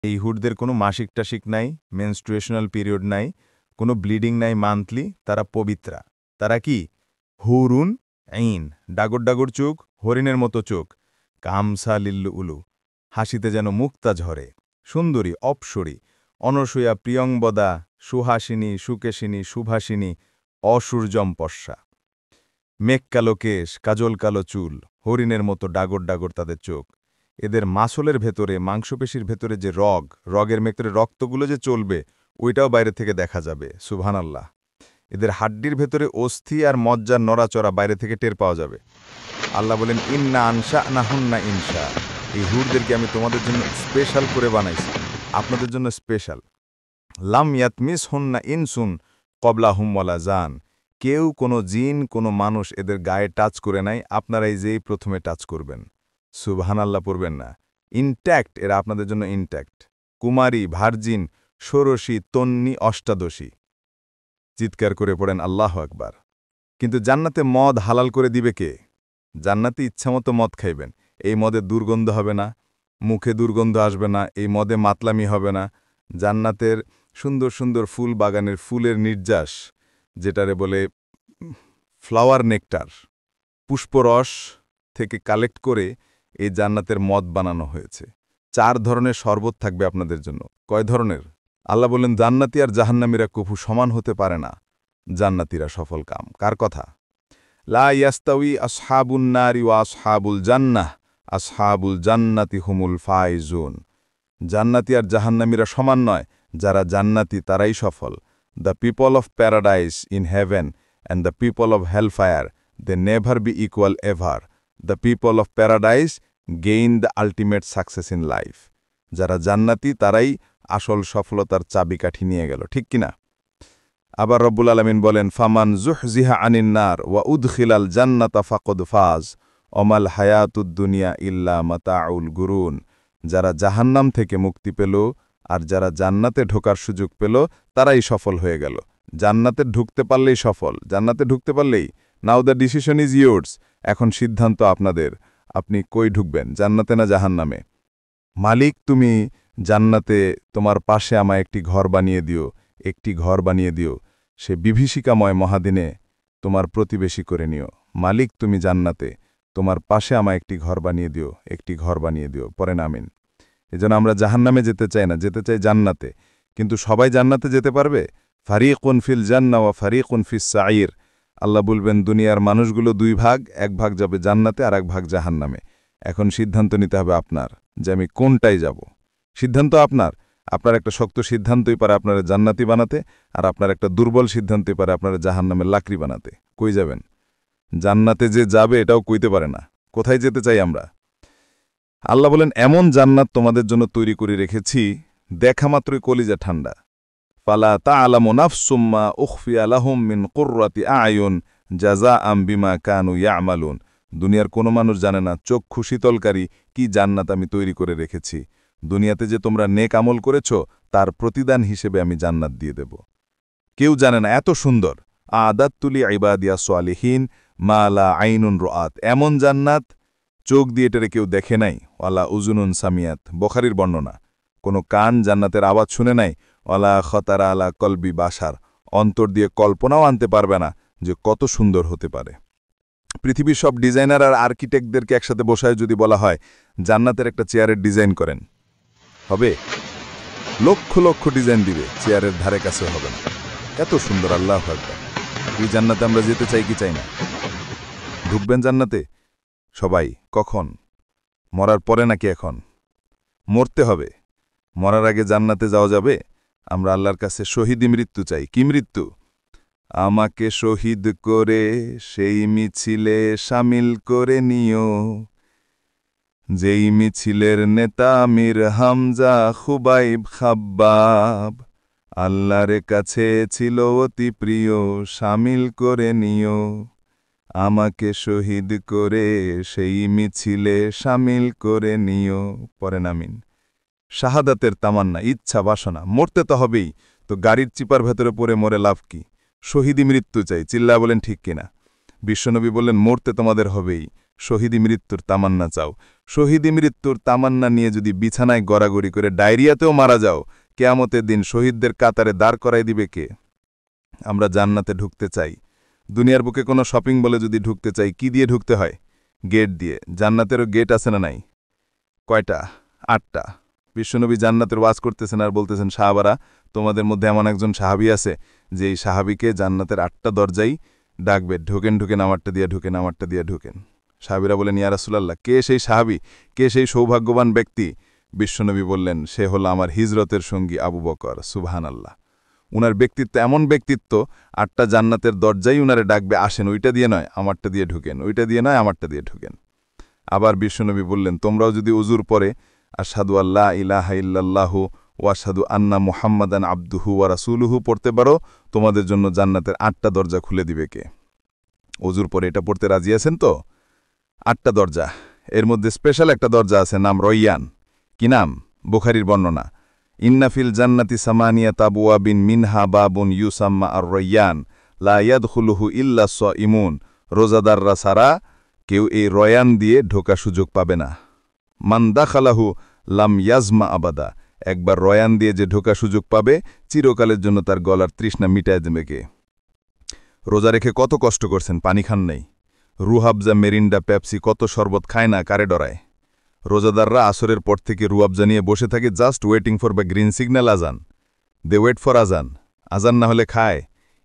এই হুডদের কোনো মাসিক টাসিক নাই, মেনস্ট্রুয়েশনাল পিরিয়ড নাই, কোনো ব্লিডিং নাই মান্থলি, তারা পবিত্রা। তারা কি? হুরুন আইন, ডাগর ডাগর চোখ, হরিণের মতো চোখ, কামসা লিল্লু উলু, হাসিতে যেন মুক্তা ঝরে, সুন্দরী, অপসরী, অনসূয়া, প্রিয়ংবদা, সুহাসিনী, সুকেশিনী, সুভাসিনী, অসূর্যম্পস্যা। মেঘ কালো কেশ, কাজল কালো চুল, হরিণের মতো ডাগর ডাগর তাদের চোখ। এদের মাসলের ভেতরে, মাংসপেশির ভেতরে যে রগের ভেতরে রক্তগুলো যে চলবে, ওইটাও বাইরে থেকে দেখা যাবে। সুবহানাল্লাহ। এদের হাড্ডির ভেতরে অস্থি আর মজ্জার নড়াচড়া বাইরে থেকে টের পাওয়া যাবে। আল্লাহ বলেন, ইন্না আনশা না হুন্না ইনশা। এই হুরদেরকে আমি তোমাদের জন্য স্পেশাল করে বানাইছি, আপনাদের জন্য স্পেশাল। লাম ইয়াতমিস হুন্না ইনসুন কবলা হুমওয়ালা জান। কেউ, কোনো জিন, কোনো মানুষ এদের গায়ে টাচ করে নাই, আপনারাই যেই প্রথমে টাচ করবেন। সুবহানাল্লাহ পড়বেন না? ইনট্যাক্ট, এরা আপনাদের জন্য ইনট্যাক্ট। কুমারী, ভার্জিন, ষোড়শী, তন্নি, অষ্টাদশী। চিৎকার করে পড়েন আল্লাহ আকবার। কিন্তু জান্নাতে মদ হালাল করে দিবে কে? জান্নাতে ইচ্ছামতো মদ খাইবেন, এই মদে দুর্গন্ধ হবে না, মুখে দুর্গন্ধ আসবে না, এই মদে মাতলামি হবে না। জান্নাতের সুন্দর সুন্দর ফুল বাগানের ফুলের নির্যাস, যেটারে বলে ফ্লাওয়ার নেকটার, পুষ্পরস থেকে কালেক্ট করে এই জান্নাতের মদ বানানো হয়েছে। 4 ধরনের শরবত থাকবে আপনাদের জন্য। কয় ধরনের? আল্লাহ বললেন, জান্নাতি আর জাহান্নামীরা কভু সমান হতে পারে না, জান্নাতীরা সফল কাম। কার কথা? লা ইয়াস্তাউই আসহাবুন নারি ওয়া আসহাবুল জান্নাহ, আসহাবুল জান্নাতি হুমুল ফাইজুন। জান্নাতি আর জাহান্নামীরা সমান নয়, যারা জান্নাতি তারাই সফল। The people of paradise in heaven and the people of hellfire, they never be equal ever. The people of paradise gain the ultimate success in life. যারা জান্নাতি তারাই আসল সফলতার চাবিকাঠি নিয়ে গেল, ঠিক কিনা? আবার রব্বুল আলামিন বলেন, ফামান জুহজিহা আনিন নার ওয়া উদখিলাল জান্নাতা ফাকদ ফাজ অমাল হায়াতুদ দুনিয়া ইল্লা মাতাউল গুরুন। যারা জাহান্নাম থেকে মুক্তি পেল আর যারা জান্নাতে ঢোকার সুযোগ পেল, তারাই সফল হয়ে গেল। জান্নাতে ঢুকতে পারলেই সফল, জান্নাতে ঢুকতে পারলেই। নাও দ্য ডিসিশন ইজ ইয়োর্স। এখন সিদ্ধান্ত আপনাদের, আপনি কই ঢুকবেন, জান্নাতে না জাহান্নামে? মালিক, তুমি জান্নাতে তোমার পাশে আমায় একটি ঘর বানিয়ে দিও, একটি ঘর বানিয়ে দিও, সে বিভীষিকাময় মহাদিনে তোমার প্রতিবেশী করে নিও। মালিক, তুমি জান্নাতে, তোমার পাশে আমায় একটি ঘর বানিয়ে দিও, একটি ঘর বানিয়ে দিও। পরে আমিন। এজন্য আমরা জাহান্নামে যেতে চাই না, যেতে চাই জান্নাতে। কিন্তু সবাই জান্নাতে যেতে পারবে? ফারিকুন ফিল জান্নাহ ওয়া ফারিকুন ফিস সাঈর। আল্লাহ বলবেন, দুনিয়ার মানুষগুলো 2 ভাগ, 1 ভাগ যাবে জান্নাতে আর 1 ভাগ জাহান্নামে। এখন সিদ্ধান্ত নিতে হবে আপনার, যে আমি কোনটাই যাব। সিদ্ধান্ত আপনার। আপনার একটা শক্ত সিদ্ধান্তই পারে আপনারা জান্নাতি বানাতে, আর আপনার একটা দুর্বল সিদ্ধান্তই পারে আপনারা জাহান্নামের লাকড়ি বানাতে। কই যাবেন? জান্নাতে যে যাবে এটাও কইতে পারে না। কোথায় যেতে চাই আমরা? আল্লাহ বলেন, এমন জান্নাত তোমাদের জন্য তৈরি করে রেখেছি, দেখা মাত্রই কলিজা ঠান্ডা। ফালা তা'লামু নাফসুম মা উখফিয়া লাহুম মিন কুররাতি আ'য়ুন জাযাআম বিমা কানু ইয়া'মালুন। দুনিয়ার কোনো মানুষ জানে না চক্ষু শীতলকারী কি জান্নাত আমি তৈরি করে রেখেছি। দুনিয়াতে যে তোমরা নেক আমল করেছ, তার প্রতিদান হিসেবে আমি জান্নাত দিয়ে দেব। কেউ জানে না এত সুন্দর। আদাতুলি ইবাদিয়া সালিহিন মা লা আইনুন রাআত। এমন জান্নাত চোখ দিয়ে এটারে কেউ দেখে নাই, ওয়ালা উজুনুন সামিয়াত, বুখারীর বর্ণনা। কোনো কান জান্নাতের আওয়াজ শুনে নাই, ওয়ালা খতারা আলা কলবি বাশার, অন্তর দিয়ে কল্পনাও আনতে পারবে না যে কত সুন্দর হতে পারে। পৃথিবীর সব ডিজাইনার আর আর্কিটেক্টদেরকে একসাথে বসায় যদি বলা হয় জান্নাতের একটা চেয়ারের ডিজাইন করেন, হবে? লক্ষ লক্ষ ডিজাইন দিবে, চেয়ারের ধারে কাছে হবে না। এত সুন্দর। আল্লাহু আকবার। এই জান্নাতে আমরা যেতে চাই কি চাই না? ঢুকবেন জান্নাতে সবাই? কখন? মরার পরে নাকি এখন? মরতে হবে। মরার আগে জান্নাতে যাওয়া যাবে? আমরা আল্লাহর কাছে শহীদি মৃত্যু চাই। কি মৃত্যু? আমাকে শহীদ করে সেই মিছিলে শামিল করে নিও, যেই মিছিলের নেতা মীর হামজা খুবাইব খাব্বাব। আল্লাহর কাছে ছিল অতি প্রিয়, শামিল করে নিও, আমাকে শহীদ করে সেই মিছিলে শামিল করে নিও। পরেন আমিন। শাহাদাতের তামান্না, ইচ্ছা, বাসনা। মরতে তো হবেই, তো গাড়ির চিপার ভেতরে পড়ে মরে লাভ কি? শহীদি মৃত্যু চাই। চিল্লা বলেন ঠিক কিনা? বিশ্বনবী বললেন, মরতে তোমাদের হবেই, শহীদি মৃত্যুর তামান্না চাও। শহীদি মৃত্যুর তামান্না নিয়ে যদি বিছানায় গড়াগড়ি করে ডায়রিয়াতেও মারা যাও, কেয়ামতের দিন শহীদদের কাতারে দাঁড় করাই দিবে কে? আমরা জান্নাতে ঢুকতে চাই। দুনিয়ার বুকে কোনো শপিং বলে যদি ঢুকতে চাই, কি দিয়ে ঢুকতে হয়? গেট দিয়ে। জান্নাতেরও গেট আছে না নাই? কয়টা? 8টা। বিশ্বনবী জান্নাতের ওয়াজ করতেছেন আর বলতেছেন, সাহাবারা, তোমাদের মধ্যে এমন একজন সাহাবী আছে যে এই সাহাবীকে জান্নাতের 8টা দরজাই ডাকবে, ঢুকেন ঢুকেন, আমারটা দিয়ে ঢুকেন, আমারটা দিয়ে ঢুকেন। সাহাবীরা বলেন, ইয়া রাসূলুল্লাহ, কে সেই সাহাবী, কে সেই সৌভাগ্যবান ব্যক্তি? বিশ্বনবী বললেন, সে হলো আমার হিজরতের সঙ্গী আবু বকর। সুবহানাল্লাহ। উনার ব্যক্তিত্ব এমন ব্যক্তিত্ব, 8টা জান্নাতের দরজাই উনারে ডাকবে, আসেন, ওইটা দিয়ে নয় আমারটা দিয়ে ঢুকেন, ওইটা দিয়ে নয় আমারটা দিয়ে ঢুকেন। আবার বিশ্বনবী বললেন, তোমরাও যদি উজুর পরে আশহাদু আল্লা ইলাহা ইল্লাল্লাহু ওয়া আশহাদু আন্না মুহাম্মাদান আবদুহু ওয়া রাসূলুহু পড়তে পারো, তোমাদের জন্য জান্নাতের 8টা দরজা খুলে দিবে কে? উজুর পরে এটা পড়তে রাজি আছেন তো? 8টা দরজা। এর মধ্যে স্পেশাল একটা দরজা আছে, নাম রয়্যান। কি নাম? বুখারীর বর্ণনা, ইন্নাফিল জান্নাতি সামানিয়াত আবওয়াবিন মিনহা বাবুন ইউসাম্মা আর রয়্যান লা ইয়াদখুলুহু ইল্লা সাইমুন। রোজাদাররা ছাড়া কেউ এই রয়ান দিয়ে ঢোকা সুযোগ পাবে না। মান দাখালাহু লাম ইয়াজমা আবাদা। একবার রয়ান দিয়ে যে ঢোকা সুযোগ পাবে, চিরকালের জন্য তার গলার তৃষ্ণা মিটায় দেবে কে? রোজা রেখে কত কষ্ট করছেন, পানি খান নেই। রুহাবজা, মেরিন্ডা, পেপসি, কত শরবত খায় না, কারে ডরায়? রোজাদাররা আসরের পর থেকে রুয়াবজা নিয়ে বসে থাকে, জাস্ট ওয়েটিং ফর বা গ্রিন সিগন্যাল আজান। দে ওয়েট ফর আজান। আজান না হলে খায়।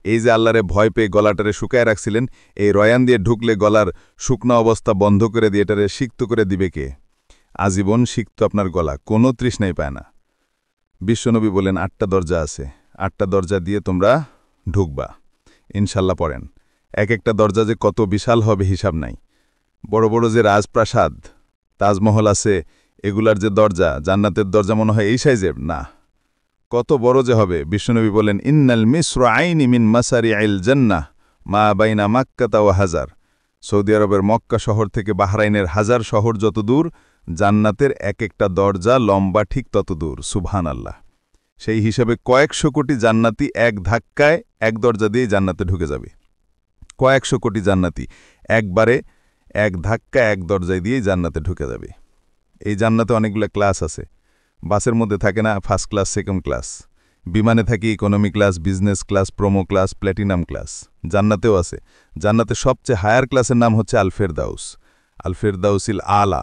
এই যে আল্লাহরে ভয় পেয়ে গলাটারে শুকায় রাখছিলেন, এই রয়ান দিয়ে ঢুকলে গলার শুকনা অবস্থা বন্ধ করে দিয়ে এটারে সিক্ত করে দিবে কে? আজীবন সিক্ত আপনার গলা, কোনো তৃষ্ণাই পায় না। বিশ্বনবী বলেন, 8টা দরজা আছে, 8টা দরজা দিয়ে তোমরা ঢুকবা, ইনশাল্লাহ পড়েন। এক একটা দরজা যে কত বিশাল হবে হিসাব নাই। বড় বড় যে রাজপ্রাসাদ, তাজমহল আছে, এগুলার যে দরজা, জান্নাতের দরজা মনে হয় এই সাইজের না, কত বড় যে হবে। বিশ্বনবী বলেন, ইন্নাল মিসরাইনি মিন মাসারিআইল জান্নাহ মা বাইনা মাক্কাতা ওয়া হাজার। সৌদি আরবের মক্কা শহর থেকে বাহরাইনের হাজার শহর যত দূর, জান্নাতের এক একটা দরজা লম্বা ঠিক তত দূর। সুবহানাল্লাহ। সেই হিসাবে কয়েকশো কোটি জান্নাতি এক ধাক্কায় এক দরজা দিয়ে জান্নাতে ঢুকে যাবে। কয়েকশো কোটি জান্নাতি একবারে এক ধাক্কায় এক দরজায় দিয়ে জান্নাতে ঢুকে যাবে। এই জান্নাতে অনেকগুলো ক্লাস আছে। বাসের মধ্যে থাকে না ফার্স্ট ক্লাস, সেকেন্ড ক্লাস, বিমানে থাকে economy class, business class, promo class, platinum class. জান্নাতেও আছে। জান্নাতে সবচেয়ে হায়ার ক্লাসের নাম হচ্ছে আল ফেরদাউস। আল ফেরদাউসিল আলা।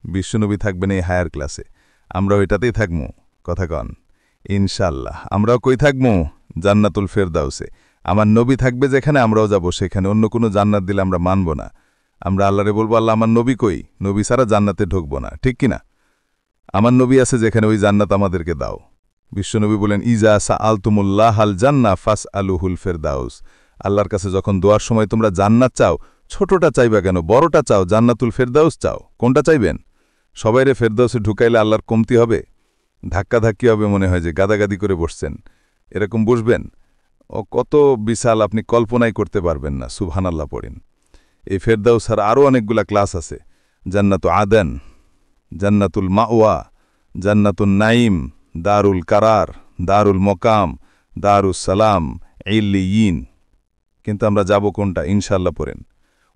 বিশ্বনবী থাকবেন এই হায়ার ক্লাসে, আমরাও এটাতেই থাকবো। কথা কন ইনশাল্লাহ। আমরাও কই থাকবো? জান্নাতুল ফেরদাউসে। আমার নবী থাকবে যেখানে, আমরাও যাব সেখানে। অন্য কোনো জান্নাত দিলে আমরা মানব না। আমরা আল্লাহরে বলবো, আল্লাহ আমার নবী কই? নবী ছাড়া জান্নাতে ঢুকবো না, ঠিক কিনা? আমার নবী আছে যেখানে, ওই জান্নাত আমাদেরকে দাও। বিশ্বনবী বলেন, ইজা সাআলতুমুল্লাহ আল জান্নাহ ফাসআলুহুল ফেরদাউস। আল্লাহর কাছে যখন দোয়ার সময় তোমরা জান্নাত চাও, ছোটটা চাইবা কেন, বড়টা চাও, জান্নাতুল ফেরদাউস চাও। কোনটা চাইবেন? সবাইরে ফেরদাউসে ঢুকাইলে আল্লাহর কমতি হবে, ধাক্কাধাক্কি হবে, মনে হয় যে গাদাগাদি করে বসছেন, এরকম বসবেন। ও কত বিশাল, আপনি কল্পনাই করতে পারবেন না। সুবহানাল্লাহ পড়েন। এই ফেরদাউস আর আরও অনেকগুলা ক্লাস আছে। জান্নাতু আদেন, জান্নাতুল মাওয়া, জান্নাতুল নাইম, দারুল কারার, দারুল মকাম, দারুস সালাম, ইল্লিয়িন। কিন্তু আমরা যাব কোনটা? ইনশাল্লাহ পড়েন।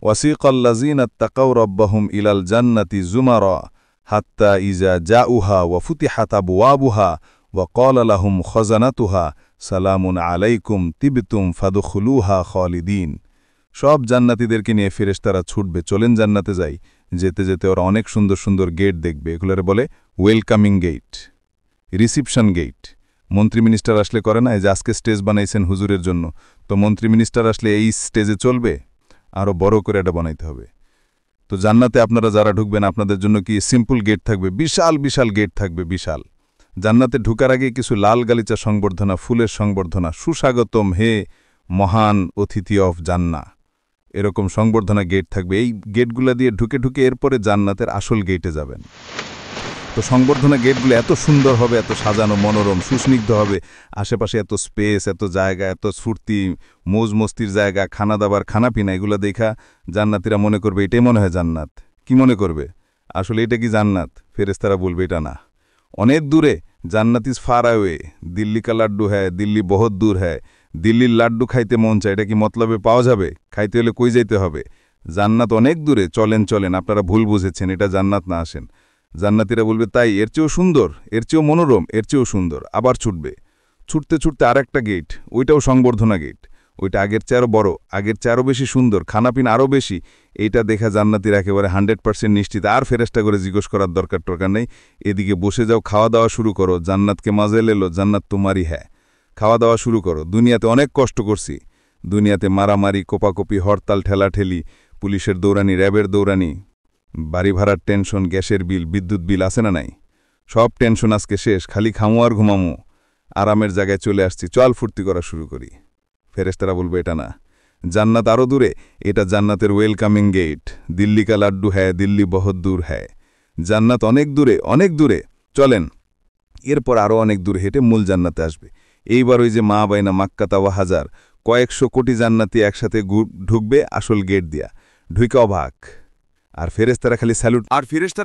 ওয়াসিকাল্লাযীনা তাকাউ রাব্বাহুম ইলাল জান্নাতি যুমারা হাত্তা ইজা জাউহা ওয়া ফুতিহাত আবওয়াবুহা ওয়া ক্বালা লাহুম খাজানাতুহা সালামুন আলাইকুম তিবতুম ফাদখুলুহা খালিদিন। সব জান্নাতীদেরকে নিয়ে ফেরেশতারা ছুটবে, চলেন জান্নাতে যাই। যেতে যেতে ওরা অনেক সুন্দর সুন্দর গেট দেখবে। এগুলোরে বলে ওয়েলকামিং গেট, রিসিপশন গেট। মন্ত্রী মিনিস্টার আসলে করে না, এই যে আজকে স্টেজ বানাইছেন হুজুরের জন্য, তো মন্ত্রী মিনিস্টার আসলে এই স্টেজে চলবে? আরও বড় করে এটা বানাইতে হবে। তো জান্নাতে আপনারা যারা ঢুকবেন, আপনাদের জন্য কি সিম্পল গেট থাকবে? বিশাল বিশাল গেট থাকবে, বিশাল। জান্নাতে ঢুকার আগে কিছু লাল গালিচা সংবর্ধনা, ফুলের সংবর্ধনা, সুস্বাগতম হে মহান অতিথি অফ জান্নাহ, এরকম সংবর্ধনা গেট থাকবে। এই গেটগুলা দিয়ে ঢুকে ঢুকে এরপরে জান্নাতের আসল গেটে যাবেন। তো সংবর্ধনা গেটগুলো এত সুন্দর হবে, এত সাজানো, মনোরম, সুস্নিগ্ধ হবে। আশেপাশে এত স্পেস, এত জায়গা, এত ফুর্তি, মৌজ মস্তির জায়গা, খানা দাবার, খানাপিনা, এগুলো দেখা জান্নাতীরা মনে করবে এটাই মনে হয় জান্নাত। কি মনে করবে? আসলে এটা কি জান্নাত? ফেরেশতারা বলবে এটা না, অনেক দূরে। জান্নাত ইজ ফার অ্যাওয়ে, দিল্লি কা লাড্ডু হ্যায়, দিল্লি বহুত দূর হ্যায়, দিল্লির লাড্ডু খাইতে মন চায়, এটা কি মতলবে পাওয়া যাবে? খাইতে হলে কই যাইতে হবে? জান্নাত অনেক দূরে, চলেন চলেন, আপনারা ভুল বুঝেছেন, এটা জান্নাত না, আসেন। জান্নাতীরা বলবে তাই, এর চেয়েও সুন্দর, এর চেয়েও মনোরম, এর চেয়েও সুন্দর। আবার ছুটবে, ছুটতে ছুটতে আর একটা গেট, ওইটাও সংবর্ধনা গেট। ওইটা আগের চেয়ে আরও বড়, আগের চেয়ে আরও বেশি সুন্দর, খানাপিনা আরও বেশি। এইটা দেখা জান্নাতীরা একেবারে 100% নিশ্চিত, আর ফেরেশতা করে জিজ্ঞেস করার দরকার নেই। এদিকে বসে যাও, খাওয়া দাওয়া শুরু করো, জান্নাতকে মাঝে এলো, জান্নাত তোমারই। হ্যাঁ, খাওয়া দাওয়া শুরু করো। দুনিয়াতে অনেক কষ্ট করছি, দুনিয়াতে মারামারি, কোপাকপি, হরতাল, ঠেলাঠেলি, পুলিশের দৌড়ানি, র্যাবের দৌড়ানি, বাড়ি ভাড়ার টেনশন, গ্যাসের বিল, বিদ্যুৎ বিল, আছে না নাই? সব টেনশন আজকে শেষ, খালি খামো আর ঘুমামো, আরামের জায়গায় চলে আসছি, চল ফুর্তি করা শুরু করি। ফেরেশতারা বলবে এটা না, জান্নাত আরও দূরে, এটা জান্নাতের ওয়েলকামিং গেট। দিল্লি কা লাড্ডু হ্যায়, দিল্লি বহুত দূর হ্যায়। জান্নাত অনেক দূরে, অনেক দূরে, চলেন। এরপর আরও অনেক দূর হেঁটে মূল জান্নাতে আসবে। এইবার ওই যে মা বাইনা মাক্কাতা ওয়া হাজার, কয়েকশো কোটি জান্নাতি একসাথে ঢুকবে আসল গেট দিয়া, ঢুকে অবাক। আর ফেরেশতারা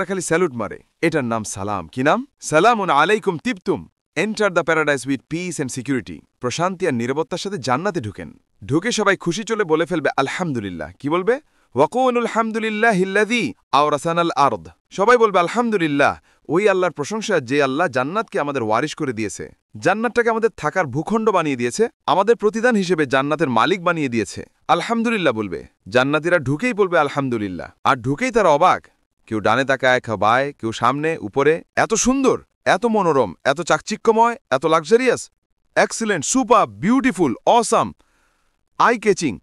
খালি স্যালুট মারে। এটার নাম সালাম। কি নাম? সালামুন আলাইকুম তিবতুম। Enter the paradise with peace and security. প্রশান্তি আর নিরাপত্তার সাথে জান্নাতে ঢুকেন। ঢুকে সবাই খুশি চলে বলে ফেলবে আলহামদুলিল্লাহ। কি বলবে? ওয়াকুনুল হামদুলিল্লাহিল্লাযী আওরাসানাল আরদ। সবাই বলবে আলহামদুলিল্লাহ, ওই আল্লাহর প্রশংসা যে আল্লাহ জান্নাতকে আমাদের ওয়ারিশ করে দিয়েছে, জান্নাতটাকে আমাদের থাকার ভূখণ্ড বানিয়ে দিয়েছে, আমাদের প্রতিদান হিসেবে জান্নাতের মালিক বানিয়ে দিয়েছে। আলহামদুলিল্লাহ বলবে। জান্নাতীরা ঢুকেই বলবে আলহামদুলিল্লাহ। আর ঢুকেই তারা অবাক, কেউ ডানে তাকায়, কেউ বায়, কেউ সামনে, উপরে। এত সুন্দর, এত মনোরম, এত চাকচিক্যময়, এত luxurious, excellent, super, beautiful, awesome, eye catching,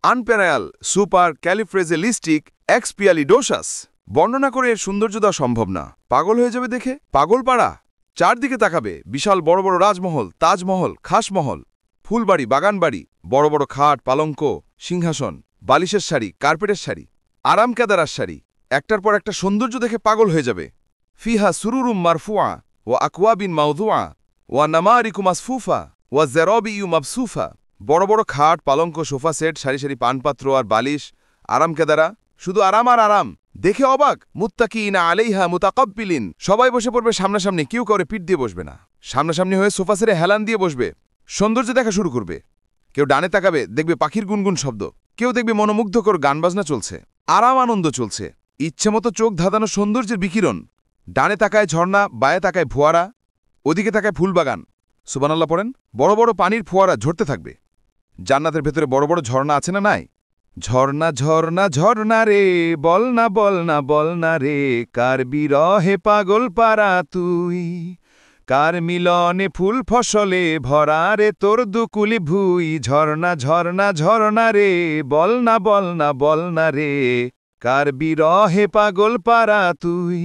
unparallel, supercalifragilisticexpialidocious. বর্ণনা করে এর সৌন্দর্য দেওয়া সম্ভব না, পাগল হয়ে যাবে দেখে। পাগলপাড়া। চারদিকে তাকাবে, বিশাল বড় বড় রাজমহল, তাজমহল, খাসমহল, ফুলবাড়ি, বাগানবাড়ি, বড় বড় খাট, পালঙ্ক, সিংহাসন, বালিশের শাড়ি, কার্পেটের শাড়ি, আরাম কেদারার শাড়ি, একটার পর একটা সৌন্দর্য দেখে পাগল হয়ে যাবে। ফিহা সুরুরুম মারফুয়া ওয়া আকওয়াবিন মাউদুয়া ওয়া নামারিকু মাসফুফা ওয়া জারাবিয়ু মাবসুফা। বড় বড় খাট, পালঙ্ক, সোফা সেট, সারি সারি পানপাত্র আর বালিশ, আরাম কেদারা, শুধু আরাম আর আরাম। দেখে অবাক। মুত্তাকিনা আলাইহা মুতাকাব্বিলিন। সবাই বসে পড়বে সামনাসামনি, কেউ করে পিঠ দিয়ে বসবে না, সামনাসামনি হয়ে সোফা সেরে হেলান দিয়ে বসবে, সৌন্দর্য দেখা শুরু করবে। কেউ ডানে তাকাবে, দেখবে পাখির গুনগুন শব্দ, কেউ দেখবে মনোমুগ্ধকর গান বাজনা চলছে, আরাম আনন্দ চলছে, ইচ্ছেমতো চোখ ধাঁধানো সৌন্দর্যের বিকিরণ। ডানে তাকায় ঝর্ণা, বায়ে তাকায় ফোয়ারা, ওদিকে তাকায় ফুলবাগান। সুবহানাল্লাহ পড়েন। বড় বড় পানির ফোয়ারা ঝরতে থাকবে। জান্নাতের ভেতরে বড় বড় ঝর্ণা আছে না নাই? ঝর্ণা ঝর্ণা ঝর্ণা রে, বল না বল না বল না রে, কার বিরহে পাগল পারা তুই, কার মিলনে ফুল ফসলে ভরা রে তোর দুকুলি ভুই। ঝর্ণা ঝর্ণা ঝর্ণা রে, বল না বল না বল না রে, কার বিরহে পাগল পারা তুই।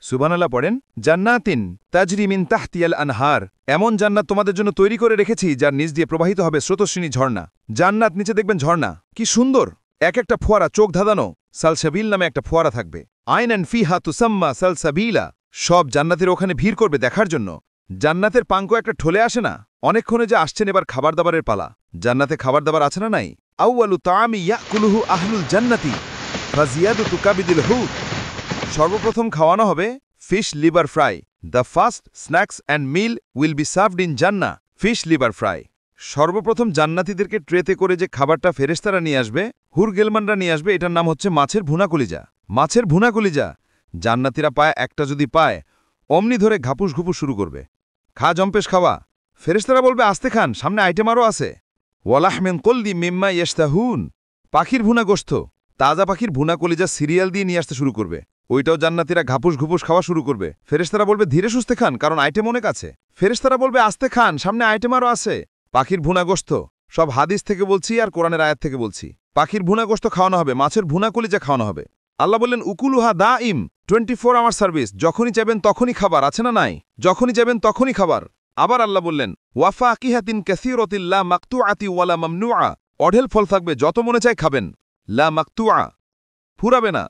সুবহানাল্লাহ পড়েন। জান্নাতিন তাজরি মিন তাহতিয়াল আনহার। এমন জান্নাত তোমাদের জন্য তৈরি করে রেখেছি যার নিচ দিয়ে প্রবাহিত হবে স্রোতস্বিনী ঝর্ণা। জান্নাত, নিচে দেখবেন ঝর্ণা, কি সুন্দর। এক একটা ফোয়ারা চোখ ধাঁধানো। সালসাবিল নামে একটা ফোয়ারা থাকবে। আইনান ফিহা তুসাম্মা সালসাবিলা। সব জান্নাতের ওখানে ভিড় করবে দেখার জন্য। জান্নাতের পাঙ্ক একটা ঠলে আসে না? অনেকক্ষণে যে আসছেন এবার খাবার দাবারের পালা। জান্নাতে খাবার দাবার আছে না নাই? আউয়ালু তাআমি ইয়াকুলুহু আহলুল জান্নাতি ফাজিয়াদতু কাবিদিল হুত। সর্বপ্রথম খাওয়ানো হবে fish liver fry. The first snacks and meal will be served in জান্না, ফিশ লিভার ফ্রাই। সর্বপ্রথম জান্নাতীদেরকে ট্রেতে করে যে খাবারটা ফেরেশতারা নিয়ে আসবে, হুর গেলমানরা নিয়ে আসবে, এটার নাম হচ্ছে মাছের ভুনা কলিজা। মাছের ভুনা কলিজা জান্নাতীরা পায়, একটা যদি পায় অমনি ধরে ঘাপুস ঘুপুস শুরু করবে। খা জম্পেশ খাওয়া। ফেরেশতারা বলবে আস্তে খান, সামনে আইটেম আরও আছে। ওয়ালাহমিন কলদি মিম্মা ইয়েস্তাহুন। পাখির ভুনা গোস্ত, তাজা পাখির ভুনা কলিজা সিরিয়াল দিয়ে নিয়ে আসতে শুরু করবে। ওইটাও জান্নাতীরা ঘাপুস ঘুপুস খাওয়া শুরু করবে। ফেরেশতারা বলবে ধীরে সুস্থে খান, কারণ আইটেম অনেক আছে। ফেরেশতারা বলবে আস্তে খান, সামনে আইটেম আরও আছে। পাখির ভুনা গোস্ত, সব হাদিস থেকে বলছি আর কোরআনের আয়াত থেকে বলছি। পাখির ভুনা গোস্ত খাওয়ানো হবে, মাছের ভুনা কলিজা খাওয়ানো হবে। আল্লাহ বললেন উকুলুহা দা ইম, 24 আওয়ার সার্ভিস। যখনই চাইবেন তখনই খাবার, আছে না নাই? যখনই চাইবেন তখনই খাবার। আবার আল্লাহ বললেন ওয়াফাকিহাতিন কাসীরাতিন লা মাকতুআতি ওয়ালা মামনুআ। অঢেল ফল থাকবে, যত মনে চায় খাবেন। লা মাকতুআ, ফুরাবে না।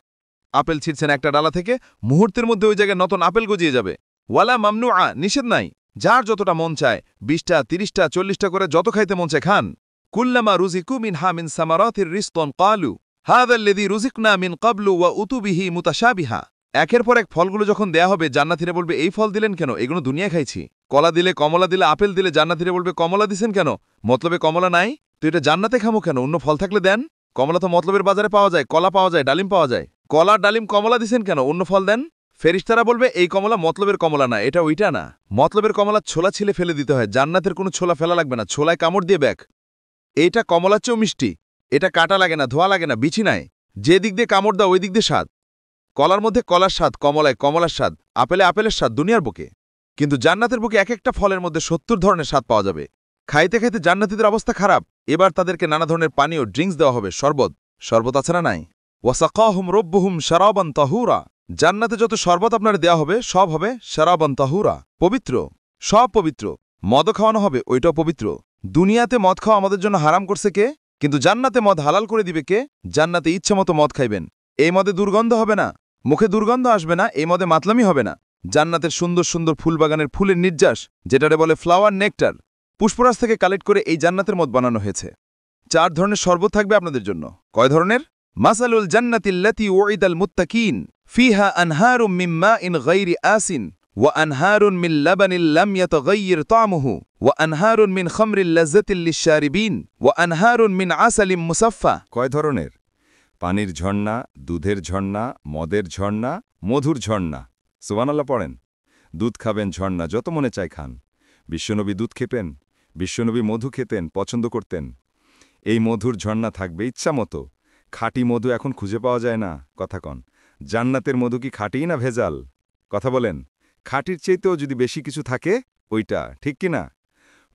আপেল ছিঁড়ছেন একটা ডালা থেকে, মুহূর্তের মধ্যে ওই জায়গায় নতুন আপেল গজিয়ে যাবে। ওয়ালা মামনুআ, নিষেধ নাই। যার যতটা মন চায় 20টা 30টা 40টা করে যত খাইতে মন চায় খান। কুল্লামা রুজিকু মিনহা মিন সামারাতির রিজকান ক্বালু হাযা আল্লাযী রুজিকনা মিন ক্বাবলু ওয়া উতু বিহি মুতাশাবিহা। একের পর এক ফলগুলো যখন দেয়া হবে জান্নাতীরা বলবে এই ফল দিলেন কেন, এগুলো দুনিয়া খাইছি। কলা দিলে, কমলা দিলে, আপেল দিলে জান্নাতীরা বলবে কমলা দিছেন কেন, মতলবে কমলা নাই তো এটা জান্নাতে খামো কেন, অন্য ফল থাকলে দেন। কমলা তো মতলবের বাজারে পাওয়া যায়, কলা পাওয়া যায়, ডালিম পাওয়া যায়। কলা ডালিম কমলা দিছেন কেন, অন্য ফল দেন। ফেরেশতারা বলবে এই কমলা মতলবের কমলা না, এটা ওইটা না। মতলবের কমলা ছোলা ছিলে ফেলে দিতে হয়, জান্নাতের কোনো ছোলা ফেলা লাগবে না, ছোলায় কামড় দিয়ে ব্যাক। এইটা কমলার চেয়েও মিষ্টি, এটা কাটা লাগে না, ধোয়া লাগে না, বিচি নাই, যে দিক দিয়ে কামড় দাও ওই দিক দিয়ে স্বাদ। কলার মধ্যে কলার স্বাদ, কমলায় কমলার স্বাদ, আপেলে আপেলের স্বাদ দুনিয়ার বুকে। কিন্তু জান্নাতের বুকে এক একটা ফলের মধ্যে ৭০ ধরনের স্বাদ পাওয়া যাবে। খাইতে খাইতে জান্নাতীদের অবস্থা খারাপ। এবার তাদেরকে নানা ধরনের পানীয় ড্রিঙ্কস দেওয়া হবে, শরবত। শরবত আছে না নাই? ওয়াসাকাহুম রব্বুহুম শারাবান তাহুরা। জান্নাতে যত শরবত আপনার দেওয়া হবে সব হবে শারাবান তাহুরা, পবিত্র, সব পবিত্র। মদও খাওয়ানো হবে, ওইটাও পবিত্র। দুনিয়াতে মদ খাওয়া আমাদের জন্য হারাম করছে কে? কিন্তু জান্নাতে মদ হালাল করে দিবে কে? জান্নাতে ইচ্ছামতো মদ খাইবেন। এই মদে দুর্গন্ধ হবে না, মুখে দুর্গন্ধ আসবে না, এই মদে মাতলামি হবে না। জান্নাতের সুন্দর সুন্দর ফুলবাগানের ফুলের নির্যাস, যেটারে বলে ফ্লাওয়ার নেকটার, পুষ্পরাজ থেকে কালেক্ট করে এই জান্নাতের মদ বানানো হয়েছে। ৪ ধরনের শরবত থাকবে আপনাদের জন্য। কয় ধরনের? মাসালুল জান্নাতিল্লাতি উইদাল মুত্তাকিন ফিহা আনহারুম মিন মাইন গায়রি আসিন ওয়া আনহারুন মিন লাবানিল লাম ইয়াতাগায়্যির তা'মুহু ওয়া আনহারুন মিন খামরিল লাযযাতিল লিশ-শারিবিন ওয়া আনহারুন মিন আসালিম মুসাফফা। কয় ধরনের? পানির ঝর্ণা, দুধের ঝর্ণা, মদের ঝর্ণা, মধুর ঝর্ণা। সুবহানাল্লাহ পড়েন। দুধ খাবেন ঝর্ণা, যত মনে চায় খান। বিশ্বনবী দুধ খেতেন, বিশ্বনবী মধু খেতেন, পছন্দ করতেন। এই মধুর ঝর্ণা থাকবে ইচ্ছামতো। খাঁটি মধু এখন খুঁজে পাওয়া যায় না, কথা কন। জান্নাতের মধু কি খাঁটিই না ভেজাল? কথা বলেন। খাঁটির চাইতেও যদি বেশি কিছু থাকে ওইটা, ঠিক কি না?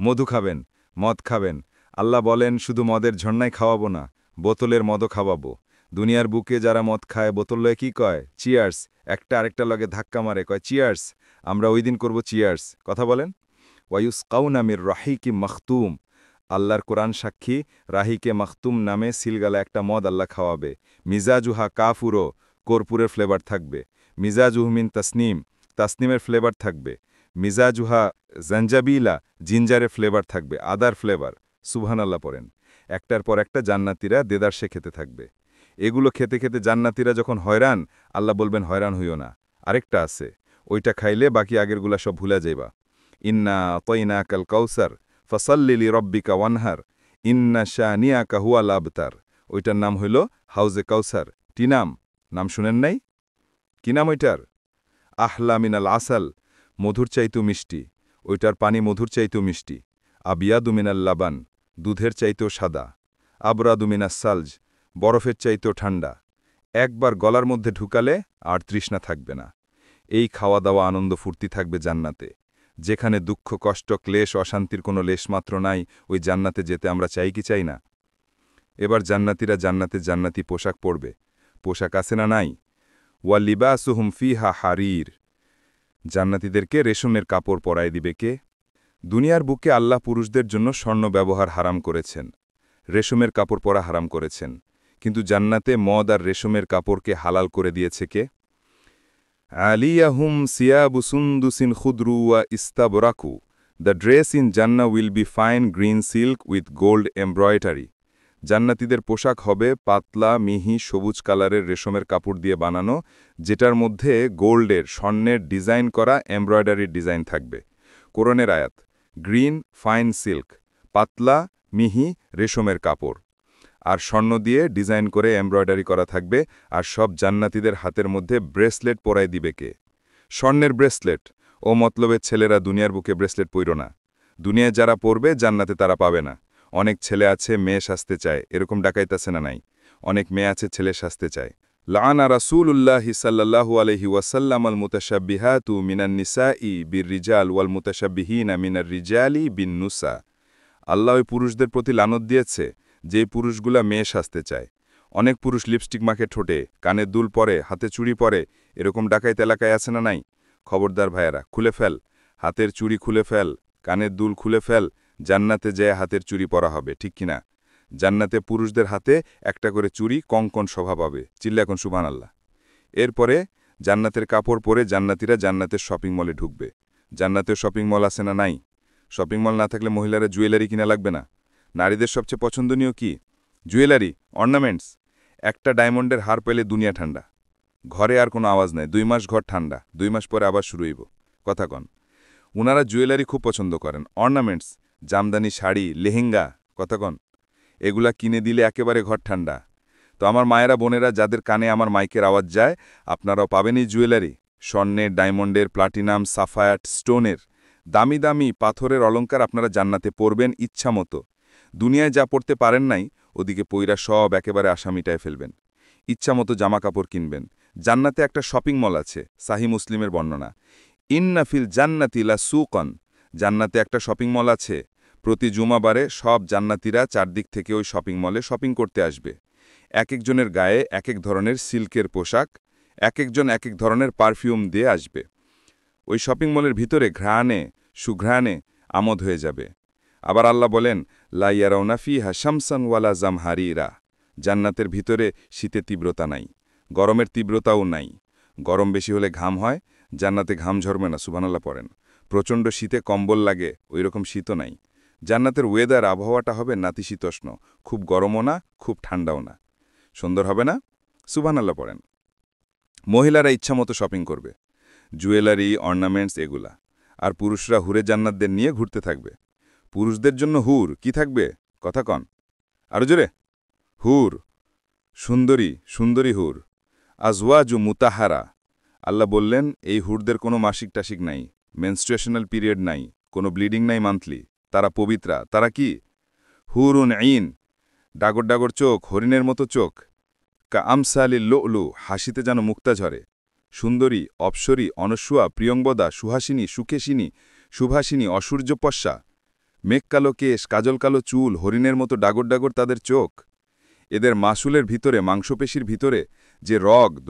মধু খাবেন, মদ খাবেন। আল্লাহ বলেন শুধু মদের ঝর্ণায় খাওয়াবো না, বোতলের মদও খাওয়াবো। দুনিয়ার বুকে যারা মদ খায় বোতল লয়ে কি কয়? চিয়ার্স। একটা আরেকটা লগে ধাক্কা মারে, কয় চিয়ার্স। আমরা ওই দিন করব চিয়ার্স। কথা বলেন। ওয়ায়ুসকাউনা মির রাহিকি মাখতুম। আল্লাহর কোরআন সাক্ষী, রাহিকে মাখতুম নামে সিলগালা একটা মদ আল্লাহ খাওয়াবে। মিজাজুহা কাফুরো, কর্পূরের ফ্লেভার থাকবে। মিজাজুহমিন তাসনিম, তাসনিমের ফ্লেভার থাকবে। মিজাজুহা জাঞ্জাবিলা, জিঞ্জারের ফ্লেভার থাকবে, আদার ফ্লেভার। সুবহানাল্লাহ পড়েন। একটার পর একটা জান্নাতীরা দেদারসে খেতে থাকবে। এগুলো খেতে খেতে জান্নাতীরা যখন হয়রান, আল্লাহ বলবেন হয়রান হইও না, আরেকটা আছে, ওইটা খাইলে বাকি আগেরগুলা সব ভুলা যাইবা। ইন্না আতাইনাকাল কাউসার ফাসাল্লি রব্বিকা ওয়ানহার ইন্না শানিয়াকা হুয়াল আবতার। ওইটার নাম হইল হাউজে কাউসার। টি নাম? নাম শুনেন নাই? কি নাম ওইটার? আহলা মিনাল আসাল, মধুর চাইতো মিষ্টি। ওইটার পানি মধুর চাইতো মিষ্টি। আবিয়াদু মিনাল লাবান, দুধের চাইতো সাদা। আবরাদু মিনাস সালজ, বরফের চাইতো ঠান্ডা। একবার গলার মধ্যে ঢুকালে আর তৃষ্ণা থাকবে না। এই খাওয়া দাওয়া আনন্দ ফুর্তি থাকবে জান্নাতে, যেখানে দুঃখ কষ্ট ক্লেশ অশান্তির কোনো লেশমাত্র নাই। ওই জান্নাতে যেতে আমরা চাই কি চাই না? এবার জান্নাতীরা জান্নাতে জান্নাতি পোশাক পরবে। পোশাক আছে না নাই? ওয়া লিবাসুহুম ফিহা হারির। জান্নাতীদেরকে রেশমের কাপড় পরায় দিবে কে? দুনিয়ার বুকে আল্লাহ পুরুষদের জন্য স্বর্ণ ব্যবহার হারাম করেছেন, রেশমের কাপড় পরা হারাম করেছেন। কিন্তু জান্নাতে মদ আর রেশমের কাপড়কে হালাল করে দিয়েছে কে? আলিয়াহুম সিয়াবু সুন্দুসিন খুদরু ওয়া ইস্তাবরাকু। দ্য ড্রেস ইন জান্না will be fine green silk with gold embroidery. জান্নাতীদের পোশাক হবে পাতলা মিহি সবুজ কালারের রেশমের কাপড় দিয়ে বানানো, যেটার মধ্যে গোল্ডের স্বর্ণের ডিজাইন করা এমব্রয়ডারির ডিজাইন থাকবে। কোরআনের আয়াত। গ্রিন ফাইন সিল্ক, পাতলা মিহি রেশমের কাপড়, আর স্বর্ণ দিয়ে ডিজাইন করে এমব্রয়ডারি করা থাকবে। আর সব জান্নাতীদের হাতের মধ্যে ব্রেসলেট পরায় দিবে কে? স্বর্ণের ব্রেসলেট। ও মতলবের ছেলেরা দুনিয়ার বুকে ব্রেসলেট পইরো না। দুনিয়ায় যারা পরবে জান্নাতে তারা পাবে না। অনেক ছেলে আছে মেয়ে সাজতে চায়, এরকম ডাকাইতাছে না নাই? অনেক মেয়ে আছে ছেলে সাজতে চায়। লাআনা রাসূলুল্লাহি সাল্লাল্লাহু আলাইহি ওয়াসাল্লাম আল মুতাশাব্বিহাতু মিনান নিসাই বির রিজাল ওয়াল মুতাশাব্বিহিনা মিনার রিজালি বিন নুসা। আল্লাহ ওই পুরুষদের প্রতি লানত দিয়েছে যে পুরুষগুলা মেয়ে সাজতে চায়। অনেক পুরুষ লিপস্টিক মাখে ঠোঁটে, কানের দুল পরে, হাতে চুড়ি পরে, এরকম ডাকাইত এলাকায় আছে না নাই? খবরদার ভাইয়েরা, খুলে ফেল, হাতের চুড়ি খুলে ফেল, কানের দুল খুলে ফেল। জান্নাতে যেয়ে হাতের চুড়ি পরা হবে, ঠিক কিনা? জান্নাতে পুরুষদের হাতে একটা করে চুড়ি, কঙ্কন স্বভাব হবে। চিল্লা এখন সুবহানাল্লাহ। এরপরে জান্নাতের কাপড় পরে জান্নাতীরা জান্নাতের শপিং মলে ঢুকবে। জান্নাতের শপিং মল আছে না নাই? শপিং মল না থাকলে মহিলারা জুয়েলারি কিনা লাগবে না? নারীদের সবচেয়ে পছন্দনীয় কি? Jewellery, ornaments. একটা ডায়মন্ডের হার পেলে দুনিয়া ঠান্ডা। ঘরে আর কোনো আওয়াজ নাই, 2 মাস ঘর ঠান্ডা, 2 মাস পরে আবার শুরু হইব। কথা কন। উনারা জুয়েলারি খুব পছন্দ করেন, অর্নামেন্টস, জামদানি শাড়ি, লেহেঙ্গা, কথা কন। এগুলা কিনে দিলে একেবারে ঘর ঠান্ডা। তো আমার মায়েরা বোনেরা যাদের কানে আমার মাইকের আওয়াজ যায়, আপনারাও পাবেন এই জুয়েলারি, স্বর্ণের, ডায়মন্ডের, প্লাটিনাম, সাফায়ার, স্টোনের, দামি দামি পাথরের অলংকার আপনারা জান্নাতে পরবেন ইচ্ছা মতো। দুনিয়ায় যা পড়তে পারেন নাই, ওদিকে পইরা সব একেবারে আশা মিটায় ফেলবেন। ইচ্ছা মতো জামা কাপড় কিনবেন। জান্নাতে একটা শপিং মল আছে, সাহি মুসলিমের বর্ণনা। ইন্নাফিল জান্নাতি লা সুকন, জান্নাতে একটা শপিং মল আছে। প্রতি জুমাবারে সব জান্নাতিরা চারদিক থেকে ওই শপিং মলে শপিং করতে আসবে। এক একজনের গায়ে এক এক ধরনের সিল্কের পোশাক, এক একজন এক এক ধরনের পারফিউম দিয়ে আসবে। ওই শপিং মলের ভিতরে ঘ্রাণে সুঘ্রাণে আমোদ হয়ে যাবে। আবার আল্লাহ বলেন, লা ইয়ারাউনা ফিহা শামসান ওয়ালা জামহারিরা, জান্নাতের ভিতরে শীতের তীব্রতা নাই, গরমের তীব্রতাও নাই। গরম বেশি হলে ঘাম হয়, জান্নাতে ঘাম ঝরবে না, সুবহানাল্লাহ পড়েন। প্রচণ্ড শীতে কম্বল লাগে, ওই রকম শীতও নাই। জান্নাতের ওয়েদার আবহাওয়াটা হবে নাতিশীতোষ্ণ, খুব গরমও না, খুব ঠান্ডাও না। সুন্দর হবে না? সুবহানাল্লাহ পড়েন। মহিলারা ইচ্ছামতো শপিং করবে, জুয়েলারি, অর্নামেন্টস এগুলা। আর পুরুষরা হুরে জান্নাতদের নিয়ে ঘুরতে থাকবে। পুরুষদের জন্য হুর কি থাকবে? কথা কন আরো জোরে। হুর, সুন্দরী, সুন্দরী হুর। আজওয়াজু মুতাহারা, আল্লাহ বললেন এই হুরদের কোনো মাসিক টাসিক নাই, মেনস্ট্রুয়েশনাল পিরিয়ড নাই, কোনো ব্লিডিং নাই মান্থলি। তারা পবিত্রা। তারা কি? হুরুন আইন, ডাগর ডাগর চোখ, হরিণের মতো চোখ। কা আমসালি লোলু, হাসিতে যেন মুক্তা ঝরে। সুন্দরী, অপ্সরী, অনস্বয়া, প্রিয়ংবদা, সুহাসিনী, সুকেশিনী, সুভাসিনী, অসূর্যপস্যা। মেঘকালো কেশ, কাজল কালো চুল, হরিণের মতো ডাগর ডাগর তাদের চোখ। এদের মাসুলের ভিতরে, মাংসপেশির ভিতরে যে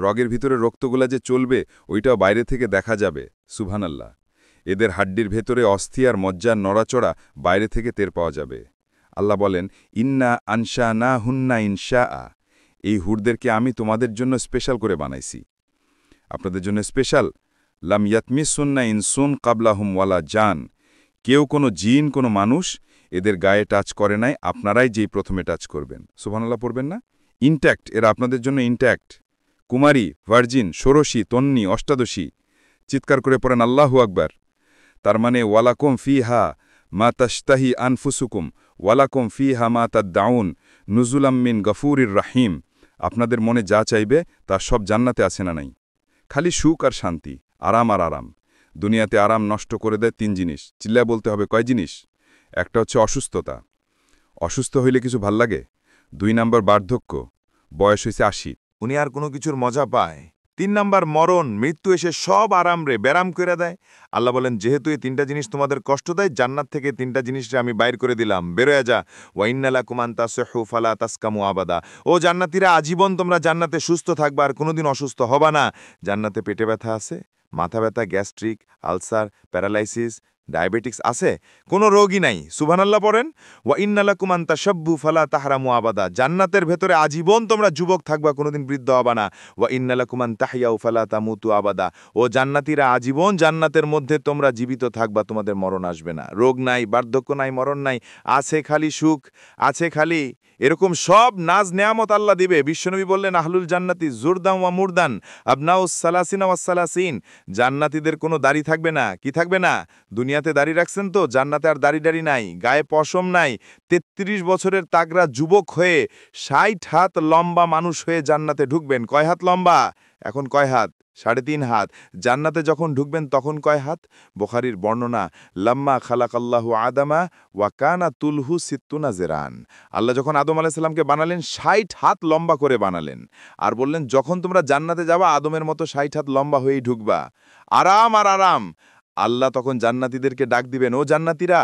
রগের ভিতরে রক্তগুলা যে চলবে, ওইটাও বাইরে থেকে দেখা যাবে, সুবহানাল্লাহ। এদের হাড্ডির ভেতরে অস্থি আর মজ্জার নড়াচড়া বাইরে থেকে টের পাওয়া যাবে। আল্লাহ বলেন, ইন্না আনশা না হুন্না ইনশা আ, এই হুরদেরকে আমি তোমাদের জন্য স্পেশাল করে বানাইছি। আপনাদের জন্য স্পেশাল। লাম ইয়াতমিসুন্না ইনসুন কাবলাহুম ওয়ালা জান, কেউ কোনো জিন, কোনো মানুষ এদের গায়ে টাচ করে নাই, আপনারাই যেই প্রথমে টাচ করবেন। সুবহানাল্লাহ পড়বেন না? ইনট্যাক্ট, এরা আপনাদের জন্য ইনট্যাক্ট। কুমারী, ভার্জিন, ষোড়শী, তন্নি, অষ্টাদশী। চিৎকার করে পড়েন আল্লাহু আকবার। তার মানে ওয়ালাকুম ফিহা মা তাশতাহি আনফুসুকুম ওয়ালাকুম ফিহা মা তাদদাউন নুজুলাম মিন গফুরির রাহিম, আপনাদের মনে যা চাইবে তার সব জান্নাতে আছে না নাই? খালি সুখ আর শান্তি, আরাম আর আরাম। দুনিয়াতে আরাম নষ্ট করে দেয় 3 জিনিস, চিল্লায় বলতে হবে কয় জিনিস? একটা হচ্ছে অসুস্থতা, অসুস্থ হইলে কিছু ভাল লাগে। 2 নাম্বার বার্ধক্য, বয়স হয়েছে 80। উনি আর কোনো কিছুর মজা পায়। 3 নাম্বার মরণ, মৃত্যু এসে সব আরাম রে ব্যারাম করে দেয়। আল্লাহ বলেন, যেহেতু এই 3টা জিনিস তোমাদের কষ্ট দেয়, জান্নাত থেকে 3টা জিনিসরে আমি বাইর করে দিলাম, বেরোয়া যা। ওয়াইন্নালাকুম আন তাসহু ফালা তাসকামু আবাদা, ও জান্নাতীরা আজীবন তোমরা জান্নাতে সুস্থ থাকবা আর কোনোদিন অসুস্থ হবা না। জান্নাতে পেটে ব্যথা আছে, মাথা ব্যথা, গ্যাস্ট্রিক, আলসার, প্যারালাইসিস, ডায়াবেটিক্স আছে? কোনো রোগই নাই। সুবহানাল্লাহ পড়েন। ওয়া ইন্নালাকুম আন তাশাব্বু ফালা তাহরামু আবাদা, জান্নাতের ভেতরে আজীবন তোমরা যুবক থাকবা, কোনোদিন বৃদ্ধ হবা না। ওয়া ইন্নালাকুম আন তাহইয়াউ ফালা তামুতু আবাদা, ও জান্নাতীরা আজীবন জান্নাতের মধ্যে তোমরা জীবিত থাকবা, তোমাদের মরণ আসবে না। রোগ নাই, বার্ধক্য নাই, মরণ নাই, আছে খালি সুখ, আছে খালি এরকম সব নাজ নেয়ামত আল্লাহ দিবে। বিশ্বনবী বললেন, আহলুল জান্নাতি জুরদান ওয়া মুরদান আবনাউস সালাসিনা ওয়াস সালাসিন, জান্নাতীদের কোনো দাড়ি থাকবে না। কি থাকবে না? দুনিয়াতে দাড়ি রাখছেন তো, জান্নাতে আর দাড়ি নাই, গায়ে পশম নাই। 33 বছরের তাগড়া যুবক হয়ে 60 হাত লম্বা মানুষ হয়ে জান্নাতে ঢুকবেন। কয় হাত লম্বা? এখন কয় হাত? 3.5 হাত। জান্নাতে যখন ঢুকবেন তখন কয় হাত? বুখারীর বর্ণনা, লাম্মা খালাকাল্লাহু আদামা ওয়া কানা তুলহু সিত্তুনা জিরান, আল্লাহ যখন আদম আলাইহিস সালামকে বানালেন 60 হাত লম্বা করে বানালেন, আর বললেন যখন তোমরা জান্নাতে যাবা আদমের মতো 60 হাত লম্বা হয়েই ঢুকবা। আরাম আর আরাম। আল্লাহ তখন জান্নাতীদেরকে ডাক দিবেন, ও জান্নাতীরা,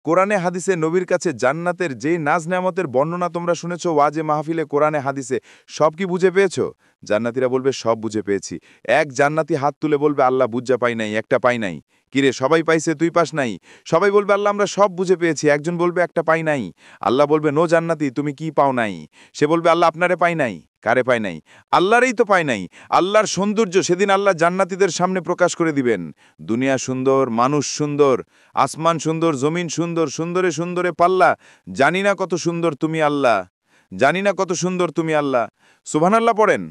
কোরআনে হাদিসে নবীর কাছে জান্নাতের যেই নাজ নেয়ামতের বর্ণনা তোমরা শুনেছ ওয়াজে মাহফিলে, কোরআনে হাদিসে, সব কি বুঝে পেয়েছো? জান্নাতীরা বলবে, সব বুঝে পেয়েছি। এক জান্নাতি হাত তুলে বলবে, আল্লাহ বুঝা পাই নাই, একটা পাই নাই। কিরে সবাই পাইছে, তুই পাস নাই? সবাই বলবে, আল্লাহ আমরা সব বুঝে পেয়েছি। একজন বলবে, একটা পাই নাই। আল্লাহ বলবে, নো জান্নাতি, তুমি কি পাও নাই? সে বলবে, আল্লাহ আপনারে পাই নাই। কারে পাই নাই? আল্লাহরই তো পাই নাই। আল্লাহর সৌন্দর্য সেদিন আল্লাহ জান্নাতীদের সামনে প্রকাশ করে দিবেন। দুনিয়া সুন্দর, মানুষ সুন্দর, আসমান সুন্দর, জমিন সুন্দর, সুন্দরে সুন্দরে পাল্লা। জানি না কত সুন্দর তুমি আল্লাহ, জানি না কত সুন্দর তুমি আল্লাহ। সুবহানাল্লাহ পড়েন।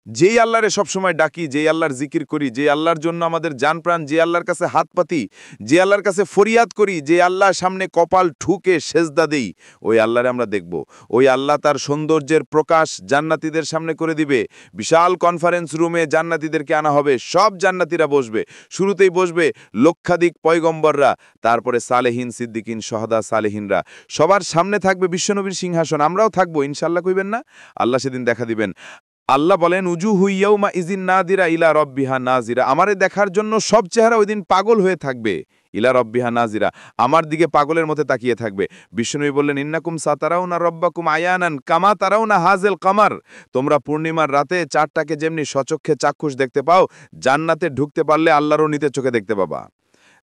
যেই আল্লাহরে সবসময় ডাকি, যেই আল্লাহর জিকির করি, যে আল্লাহর জন্য আমাদের জান প্রাণ, যে আল্লাহর কাছে হাত পাতি, যে আল্লাহর কাছে ফরিয়াদ করি, যে আল্লাহর সামনে কপাল ঠুকে সেজদা দেই, ওই আল্লাহরে আমরা দেখব। ওই আল্লাহ তার সৌন্দর্যের প্রকাশ জান্নাতীদের সামনে করে দিবে। বিশাল কনফারেন্স রুমে জান্নাতীদেরকে আনা হবে, সব জান্নাতীরা বসবে। শুরুতেই বসবে লক্ষাধিক পয়গম্বররা, তারপরে সালেহিন, সিদ্দিকিন, শহদা, সালেহিনরা। সবার সামনে থাকবে বিশ্বনবীর সিংহাসন, আমরাও থাকবো ইনশাল্লাহ, কইবেন না? আল্লাহ সেদিন দেখা দিবেন। আল্লাহ বলেন উজুহু ইয়াউমা ইজিন নাদিরা ইলা রব্বিহা নাজিরা, আমারে দেখার জন্য সব চেহারা ওই দিন পাগল হয়ে থাকবে। ইলা রব্বিহা নাজিরা, আমার দিকে পাগলের মতো তাকিয়ে থাকবে। বিষ্ণুবী বললেন ইন্নাকুম সাতারাউনা রব্বাকুম আয়ানান কামা তারাউনা হাজেল কামার, তোমরা পূর্ণিমার রাতে চাঁদটাকে যেমনি সচক্ষে চাক্ষুষ দেখতে পাও, জান্নাতে ঢুকতে পারলে আল্লাহরও নিতে চোখে দেখতে পাবা।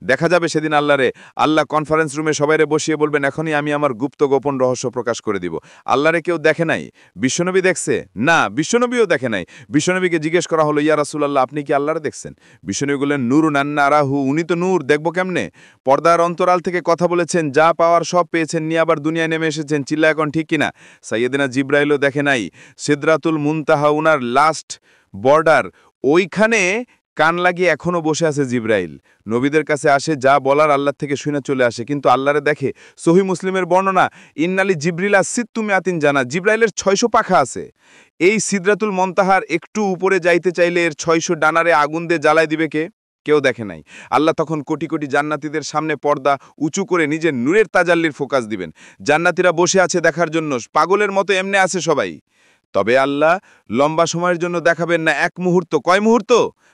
দেখা যাবে সেদিন আল্লাহরে। আল্লাহ কনফারেন্স রুমে সবাইরে বসিয়ে বলবেন এখনই আমি আমার গুপ্ত গোপন রহস্য প্রকাশ করে দিব। আল্লাহরে কেউ দেখে নাই, বিশ্বনবী দেখছে না, বিশ্বনবীও দেখে নাই। বিশ্বনবীকে জিজ্ঞেস করা হলো ইয়া রাসূলুল্লাহ আপনি কি আল্লাহরে দেখছেন? বিশ্বনবী বললেন নূরুন আন্না আরাহু, উনি তো নূর, দেখবো কেমনে? পর্দার অন্তরাল থেকে কথা বলেছেন, যা পাওয়ার সব পেয়েছেন, নিয়ে আবার দুনিয়ায় নেমে এসেছেন, চিল্লা এখন ঠিক কিনা? সাইয়েদিনা জিব্রাইলও দেখে নাই। সিদরাতুল মুনতাহা উনার লাস্ট বর্ডার, ওইখানে কান লাগিয়ে এখনও বসে আছে জিব্রাইল। নবীদের কাছে আসে, যা বলার আল্লাহ থেকে শুনে চলে আসে, কিন্তু আল্লাহরে দেখে। সহি মুসলিমের বর্ণনা, ইন্নালি জিব্রিলা সিত্তুমি আতিন জানা, জিব্রাইলের 600 পাখা আছে। এই সিদরাতুল মুনতাহার একটু উপরে যাইতে চাইলে এর 600 ডানারে আগুন দিয়ে জ্বালায় দিবে কে? কেউ দেখে নাই। আল্লাহ তখন কোটি কোটি জান্নাতীদের সামনে পর্দা উঁচু করে নিজের নূরের তাজাল্লির ফোকাস দিবেন। জান্নাতীরা বসে আছে দেখার জন্য, পাগলের মতো এমনে আছে সবাই। তবে আল্লাহ লম্বা সময়ের জন্য দেখাবেন না, এক মুহূর্ত। কয় মুহূর্ত?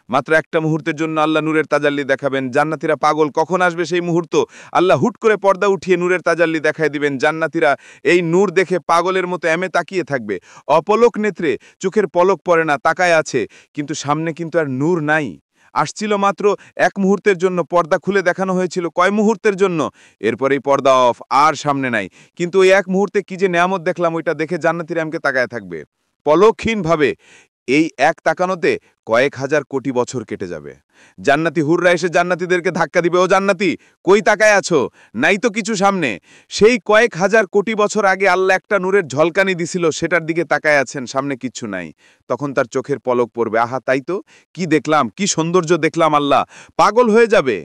মাত্র একটা মুহূর্তের জন্য আল্লাহ নূরের তাজাল্লি দেখাবেন। জান্নাতীরা পাগল, কখন আসবে সেই মুহূর্ত? আল্লাহ হুট করে পর্দা উঠিয়ে নূরের তাজাল্লি দেখায় দিবেন। জান্নাতীরা এই নূর দেখে পাগলের মতো এমে তাকিয়ে থাকবে, অপলক নেত্রে, চোখের পলক পড়ে না, তাকায় আছে, কিন্তু সামনে কিন্তু আর নূর নাই। আসছিল মাত্র এক মুহূর্তের জন্য, পর্দা খুলে দেখানো হয়েছিল কয় মুহূর্তের জন্য, এরপরেই পর্দা অফ, আর সামনে নাই। কিন্তু ওই এক মুহূর্তে কি যে নেয়ামত দেখলাম, ওইটা দেখে জান্নাতীরা আমাকে তাকায় থাকবে পলকহীনভাবে। এই এক তাকানোতে কয়েক হাজার কোটি বছর কেটে যাবে। জান্নাতি হুররা এসে জান্নাতীদেরকে ধাক্কা দিবে, ও জান্নাতি কই তাকায় আছো, নাই তো কিছু সামনে। সেই কয়েক হাজার কোটি বছর আগে আল্লাহ একটা নূরের ঝলকানি দিছিল, সেটার দিকে তাকায় আছেন, সামনে কিচ্ছু নাই। তখন তার চোখের পলক পড়বে, আহা তাই তো, কি দেখলাম, কি সৌন্দর্য দেখলাম। আল্লাহ পাগল হয়ে যাবে।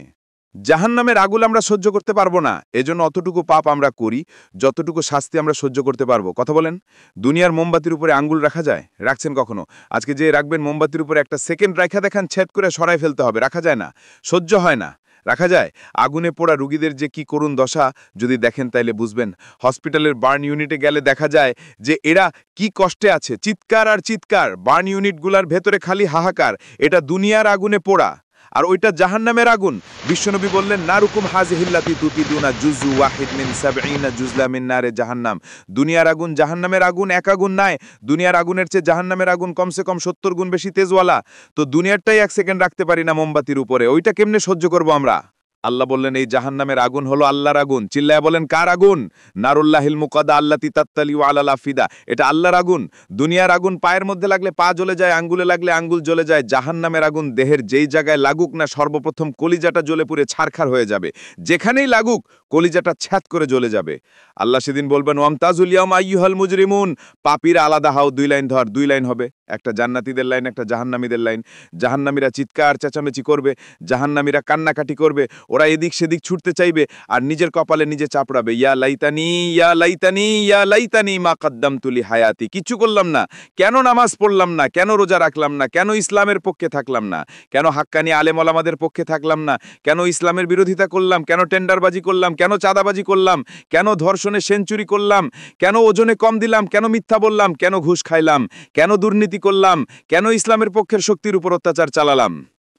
জাহান্নামের আগুন আমরা সহ্য করতে পারবো না, এজন্য অতটুকু পাপ আমরা করি যতটুকু শাস্তি আমরা সহ্য করতে পারবো। কথা বলেন, দুনিয়ার মোমবাতির উপরে আঙ্গুল রাখা যায়? রাখছেন কখনো? আজকে যে রাখবেন মোমবাতির উপরে একটা সেকেন্ড রাখা দেখান, ছেদ করে সরাই ফেলতে হবে, রাখা যায় না, সহ্য হয় না। রাখা যায়? আগুনে পোড়া রুগীদের যে কি করুণ দশা যদি দেখেন তাইলে বুঝবেন। হসপিটালের বার্ন ইউনিটে গেলে দেখা যায় যে এরা কি কষ্টে আছে, চিৎকার আর চিৎকার, বার্ন ইউনিটগুলার ভেতরে খালি হাহাকার। এটা দুনিয়ার আগুনে পোড়া, আর ওইটা জাহান্নামের আগুন। বিশ্বনবী বললেন নারুকুম হাযিহিল্লাতী তুকিদুনা জুজু ওয়াহিদ মিন ৭০ জুজলা মিন নারে জাহান্নাম। দুনিয়ার আগুন জাহান্নামের আগুন এক আগুন নাই, দুনিয়ার আগুনের চেয়ে জাহান্নামের আগুন কমসে কম ৭০ গুণ বেশি তেজওয়ালা। তো দুনিয়ারটাই এক সেকেন্ড রাখতে পারি না মোমবাতির উপরে, ওইটা কেমনে সহ্য করব আমরা? আল্লাহ বললেন এই জাহান্নামের আগুন হলো আল্লাহর আগুন। চিল্লায় বলেন কার আগুন? নারুল্লাহিল মুকাদ্দা আল্লাতী তাত্তালিউ আলাল আফিদা, এটা আল্লাহর আগুন। দুনিয়ার আগুন পায়ের মধ্যে লাগলে পা জ্বলে যায়, আঙ্গুলে লাগলে আঙ্গুল জ্বলে যায়। জাহান্নামের আগুন দেহের যেই জায়গায় লাগুক না, সর্বপ্রথম কলিজাটা জ্বলে পুড়ে ছারখার হয়ে যাবে। যেখানেই লাগুক কলিজাটা ছ্যাত করে জ্বলে যাবে। আল্লাহ সেদিন বলবেন ওয়ামতাজুল ইয়াওমা আইয়ুহাল মুজরিমুন, পাপীরা আলাদা হও, 2 লাইন ধর, 2 লাইন হবে, একটা জান্নাতীদের লাইন, একটা জাহান্নামীদের লাইন। জাহান্নামীরা চিৎকার চেঁচামেচি করবে, জাহান্নামীরা কান্নাকাটি করবে, ওরা এদিক সেদিক ছুটতে চাইবে আর নিজের কপালে নিজে চাপড়াবে, ইয়া লাইতানি ইয়া লাইতানি ইয়া লাইতানি মা কদ্দামতু লি হায়াতি। কিছু করলাম না, কেন নামাজ পড়লাম না, কেন রোজা রাখলাম না, কেন ইসলামের পক্ষে থাকলাম না, কেন হাক্কানি আলেম ওলামাদের পক্ষে থাকলাম না, কেন ইসলামের বিরোধিতা করলাম, কেন টেন্ডারবাজি করলাম, কেন চাঁদাবাজি করলাম, কেন ধর্ষণে সেঞ্চুরি করলাম, কেন ওজনে কম দিলাম, কেন মিথ্যা বললাম, কেন ঘুষ খাইলাম, কেন দুর্নীতি করলাম, কেন ইসলামের পক্ষের শক্তির উপর অত্যাচার চালালাম।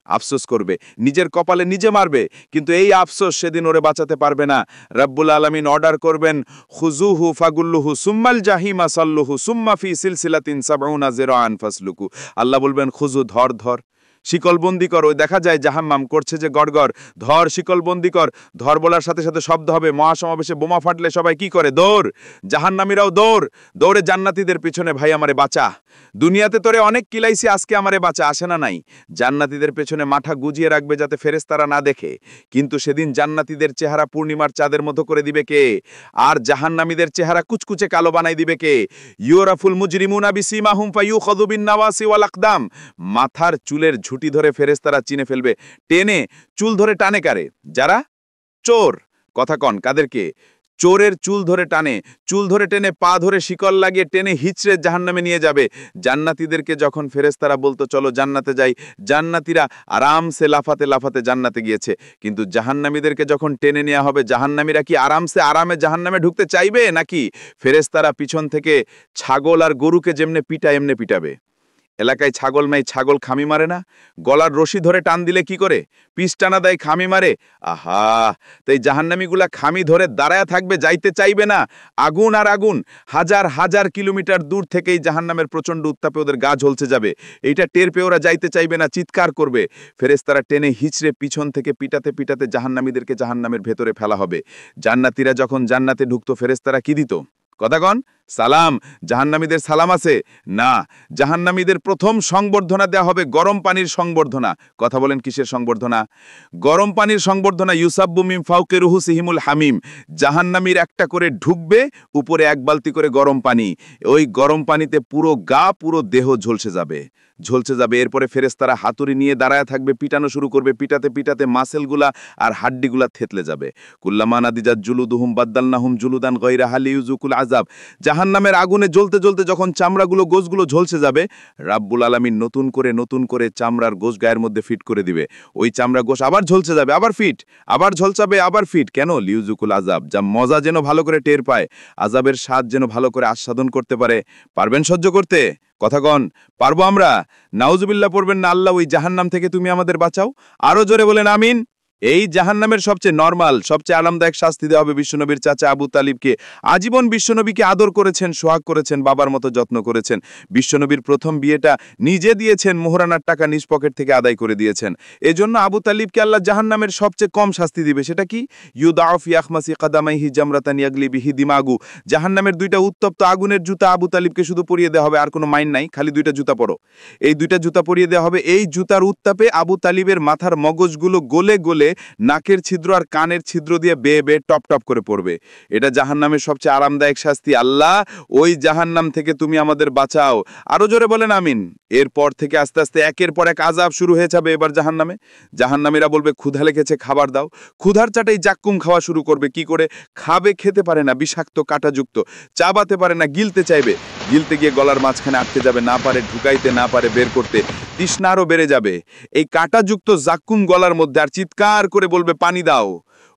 আফসোস করবে, নিজের কপালে নিজে মারবে, কিন্তু এই আফসোস সেদিন ওরে বাঁচাতে পারবে না। রব্বুল আলামিন অর্ডার করবেন খুজুহু ফাগুল্লুহু সুম্মাল জাহিমা সাল্লুহু সুম্মা ফি সিলসিলাতিন ৭০ যিরাআন ফাসলুকু। আল্লাহ বলবেন খুজু, ধর ধর, শিকলবন্দি কর। ওই দেখা যায় জাহান্নাম করছে যে গড়গড়, ধর শিকলবন্দি কর। ধর বলার সাথে সাথে শব্দ হবে, মহাসমাবেশে বোমা ফাটলে সবাই কি করে? দৌড়। জাহান্নামীরাও দৌড়, দৌড়ে জান্নাতীদের পিছনে, ভাই আমারে বাঁচা, দুনিয়াতে তোরে অনেক কিলাইছি, আজকে আমারে বাঁচা। আসে না নাই? জান্নাতীদের পেছনে মাথা গুজিয়ে রাখবে যাতে ফেরেশতারা না দেখে। কিন্তু সেদিন জান্নাতীদের চেহারা পূর্ণিমার চাঁদের মতো করে দিবে কে? আর জাহান্নামীদের চেহারা কুচকুচে কালো বানাই দিবে কে? ইউরাফুল মুজরিমুনা বিসিমাহুম ফায়ুখাযু বিন নাওয়াসি ওয়াল আকদাম। মাথার চুলের ঝুঁটি ধরে ফেরেশতারা চিনে ফেলবে। টেনে চুল ধরে টানে কারে? যারা চোর। কথা কন, কাদেরকে? চোরের চুল ধরে টানে, চুল ধরে টেনে পা ধরে শিকল লাগিয়ে টেনে হিচড়ে জাহান্নামে নিয়ে যাবে। জান্নাতীদেরকে যখন ফেরেশতারা বলতো চলো জান্নাতে যাই, জান্নাতীরা আরামসে লাফাতে লাফাতে জান্নাতে গিয়েছে। কিন্তু জাহান্নামীদেরকে যখন টেনে নেওয়া হবে, জাহান্নামীরা কি আরামে জাহান্নামে ঢুকতে চাইবে? নাকি ফেরেশতারা পিছন থেকে ছাগল আর গরুকে যেমনে পিটায় এমনে পিটাবে। এলাকায় ছাগল নাই, ছাগল খামি মারে না? গলার রশি ধরে টান দিলে কি করে? পিস টানা দেয়, খামি মারে। আহা, তাই জাহান্নামীগুলা খামি ধরে দাঁড়ায় থাকবে, যাইতে চাইবে না। আগুন আর আগুন, হাজার হাজার কিলোমিটার দূর থেকেই জাহান্নামের প্রচণ্ড উত্তাপে ওদের গা ঝলসে যাবে। এইটা টের পেয়ে ওরা যাইতে চাইবে না, চিৎকার করবে। ফেরেশতারা টেনে হিচড়ে পিছন থেকে পিটাতে পিটাতে জাহান্নামীদেরকে জাহান্নামের ভেতরে ফেলা হবে। জান্নাতীরা যখন জান্নাতে ঢুকতো, ফেরেশতারা কি দিত? কথা কন, সালাম। জাহান্নামীদের সালাম আছে না? জাহান্নামীদের প্রথম সংবর্ধনা দেওয়া হবে গরম পানির সংবর্ধনা। কথা বলেন, কিসের সংবর্ধনা? গরম পানির সংবর্ধনা। ইউসাব্বু মিন ফাওকে রুহুসিহিমুল হামিম। জাহান্নামীর একটা করে ঢুকবে, উপরে এক বালতি করে গরম পানি। ওই গরম পানিতে পুরো গা, পুরো দেহ ঝলসে যাবে, ঝলসে যাবে। এরপরে ফেরেশতারা হাতুড়ি নিয়ে দাঁড়ায় থাকবে, পিটানো শুরু করবে। পিটাতে পিটাতে মাসেলগুলা আর হাড্ডিগুলা থেতলে যাবে। কুল্লামা নাদিজাত জুলুদুহুম বাদদালনাহুম জুলুদান গায়রাহা লিইউযুকুল আযাব। জাহান্নামের আগুনে জ্বলতে জ্বলতে যখন চামড়াগুলো, গোশগুলো ঝলসে যাবে, রাব্বুল আলামিন নতুন করে চামড়ার গোশ গায়ের মধ্যে ফিট করে দিবে। ওই চামড়া গোশ আবার ঝলসে যাবে, আবার ফিট, আবার ঝলসাবে, আবার ফিট। কেন? লিইউযুকুল আযাব, যা মজা যেন ভালো করে টের পায়, আযাবের স্বাদ যেন ভালো করে আস্বাদন করতে পারে। পারবেন সহ্য করতে? কথা কন, পারবো আমরা? নাউজুবিল্লাহ পড়বেন না, আল্লাহ ওই জাহান্নাম থেকে তুমি আমাদের বাঁচাও। আরো জোরে বলেন আমিন। এই জাহান্নামের সবচেয়ে নরমাল, সবচেয়ে আরামদায়ক শাস্তি দেওয়া হবে বিশ্বনবীর চাচা আবু তালিবকে। আজীবন বিশ্বনবীকে আদর করেছেন, সোহাগ করেছেন, বাবার মতো যত্ন করেছেন। বিশ্বনবীর প্রথম বিয়েটা নিজে দিয়েছেন, মোহরানার টাকা নিজ পকেট থেকে আদায় করে দিয়েছেন। এজন্য আবু তালিবকে আল্লাহ জাহান্নামের সবচেয়ে কম শাস্তি দিবে। সেটা কি? ইউদাউ ফি আখমাসি কাদামাইহি জামরাতান ইয়াগলি বিহি দিমাগু। জাহান্নামের দুইটা উত্তপ্ত আগুনের জুতা আবু তালিবকে শুধু পরিয়ে দেওয়া হবে, আর কোনো মাইন নাই, খালি দুইটা জুতা পরো। এই দুইটা জুতা পরিয়ে দেওয়া হবে। এই জুতার উত্তাপে আবু তালিবের মাথার মগজগুলো গলে গলে নাকের ছিদ্র আর কানের ছিদ্র দিয়ে বেয়ে বেয়ে টপ টপ করে পড়বে। এটা জাহান্নামের সবচেয়ে আরামদায়ক শাস্তি। আল্লাহ ওই জাহান্নাম থেকে তুমি আমাদের বাঁচাও। আরো জোরে বলেন আমিন। এরপর থেকে আস্তে আস্তে একের পর এক আযাব শুরু হয়ে যাবে এবার জাহান্নামে। জাহান্নামীরা বলবে ক্ষুধা লেগেছে, খাবার দাও। ক্ষুধার চাটাই জাক্কুম খাওয়া শুরু করবে। কি করে খাবে? খেতে পারে না, বিষাক্ত কাঁটাযুক্ত, চাবাতে পারে না, গিলতে চাইবে। গিলতে গিয়ে গলার মাঝখানে আটকে যাবে, না পারে ঢুকাইতে, না পারে বের করতে। তৃষ্ণা আরও বেড়ে যাবে এই কাঁটাযুক্ত জাক্কুম গলার মধ্যে। আর চিৎকার করে বলবে পানি দাও।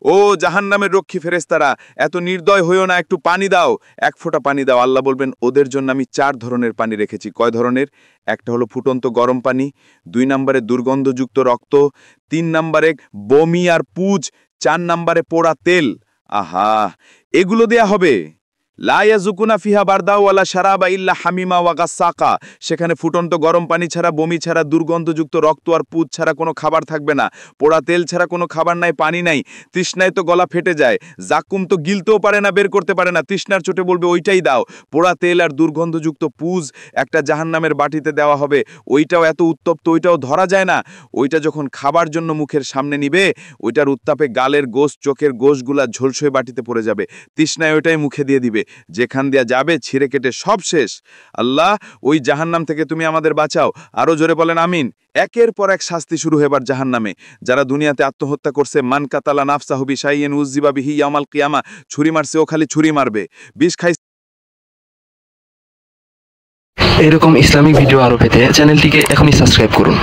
ও জাহান্নামের রক্ষী ফেরেশতারা, এত নির্দয় হইও না, একটু পানি দাও, এক ফোঁটা পানি দাও। আল্লাহ বলবেন ওদের জন্য আমি 4 ধরনের পানি রেখেছি। কয় ধরনের? একটা হলো ফুটন্ত গরম পানি, 2 নম্বরে দুর্গন্ধযুক্ত রক্ত, 3 নম্বরে বমি আর পুজ, 4 নম্বরে পোড়া তেল। আহা, এগুলো দেয়া হবে। লা ইয়াযুকুনা ফিহা বারদা ওয়ালা শারাবা ইল্লা হামিমা ওয়া গাসসাকা। সেখানে ফুটন্ত গরম পানি ছাড়া, বমি ছাড়া, দুর্গন্ধযুক্ত রক্ত আর পুজ ছাড়া কোনো খাবার থাকবে না। পোড়া তেল ছাড়া কোনো খাবার নাই, পানি নাই। তৃষ্ণায় তো গলা ফেটে যায়, জাকুম তো গিলতেও পারে না, বের করতে পারে না। তৃষ্ণার চোটে বলবে ওইটাই দাও। পোড়া তেল আর দুর্গন্ধযুক্ত পুজ একটা জাহান্নামের বাটিতে দেওয়া হবে। ওইটাও এত উত্তপ্ত, ওইটাও ধরা যায় না। ওইটা যখন খাবার জন্য মুখের সামনে নিবে, ওইটার উত্তাপে গালের গোশ, চোখের গোশগুলা ঝলসয়ে বাটিতে পড়ে যাবে। তৃষ্ণায় ওইটাই মুখে দিয়ে দিবে, যেখান দিয়া যাবে ছিঁড়ে কেটে সব শেষ। আল্লাহ ওই জাহান্নাম থেকে তুমি আমাদের বাঁচাও। আরো জোরে বলেন আমিন। একের পর এক শাস্তি শুরু হেবার জাহান্নামে। যারা দুনিয়াতে আত্মহত্যা করছে, মান কাতালা নাফসাহু বিশাইইন উযযিবা বিহি ইয়াউমাল কিয়ামা, ছুরি মারছে ও খালি ছুরি মারবে, বিষ খাই। এরকম ইসলামিক ভিডিও আরো পেতে চ্যানেলটিকে এখনই সাবস্ক্রাইব করুন।